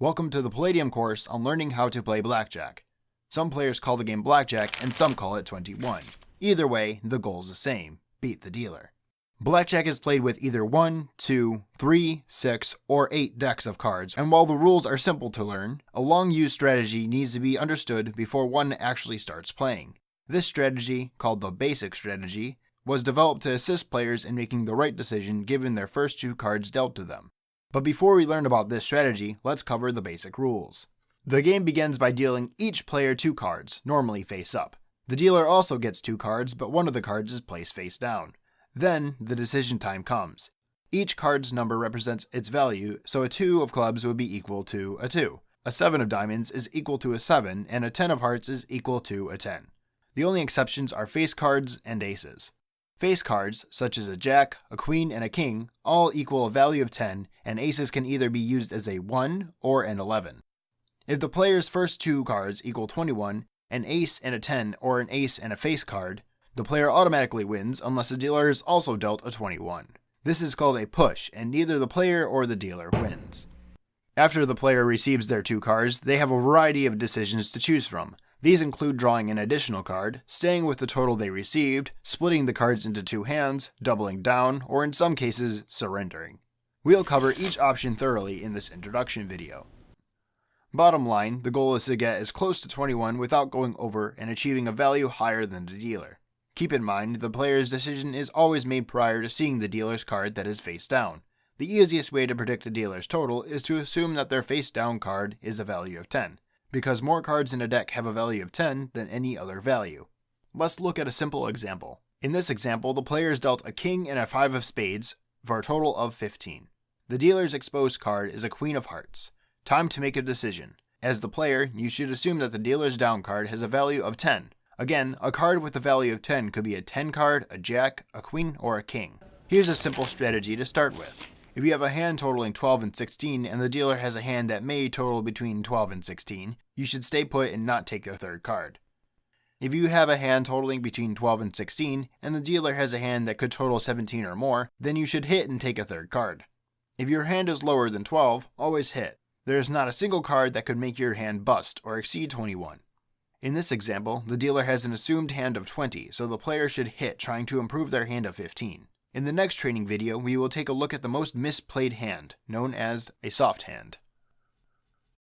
Welcome to the Palladium course on learning how to play blackjack. Some players call the game blackjack and some call it 21. Either way, the goal is the same: beat the dealer. Blackjack is played with either 1, 2, 3, 6, or 8 decks of cards, and while the rules are simple to learn, a long-used strategy needs to be understood before one actually starts playing. This strategy, called the basic strategy, was developed to assist players in making the right decision given their first 2 cards dealt to them. But before we learn about this strategy, let's cover the basic rules. The game begins by dealing each player 2 cards, normally face up. The dealer also gets 2 cards, but one of the cards is placed face down. Then, the decision time comes. Each card's number represents its value, so a 2 of clubs would be equal to a 2. A 7 of diamonds is equal to a 7, and a 10 of hearts is equal to a 10. The only exceptions are face cards and aces. Face cards, such as a jack, a queen, and a king, all equal a value of 10, and aces can either be used as a 1 or an 11. If the player's first 2 cards equal 21, an ace and a 10 or an ace and a face card, the player automatically wins unless the dealer is also dealt a 21. This is called a push, and neither the player or the dealer wins. After the player receives their 2 cards, they have a variety of decisions to choose from. These include drawing an additional card, staying with the total they received, splitting the cards into 2 hands, doubling down, or in some cases, surrendering. We'll cover each option thoroughly in this introduction video. Bottom line, the goal is to get as close to 21 without going over and achieving a value higher than the dealer. Keep in mind, the player's decision is always made prior to seeing the dealer's card that is face down. The easiest way to predict the dealer's total is to assume that their face down card is a value of 10. Because more cards in a deck have a value of 10 than any other value. Let's look at a simple example. In this example, the player is dealt a king and a 5 of spades for a total of 15. The dealer's exposed card is a queen of hearts. Time to make a decision. As the player, you should assume that the dealer's down card has a value of 10. Again, a card with a value of 10 could be a 10 card, a jack, a queen, or a king. Here's a simple strategy to start with. If you have a hand totaling 12 and 16 and the dealer has a hand that may total between 12 and 16, you should stay put and not take their third card. If you have a hand totaling between 12 and 16 and the dealer has a hand that could total 17 or more, then you should hit and take a third card. If your hand is lower than 12, always hit. There is not a single card that could make your hand bust or exceed 21. In this example, the dealer has an assumed hand of 20, so the player should hit trying to improve their hand of 15. In the next training video, we will take a look at the most misplayed hand, known as a soft hand.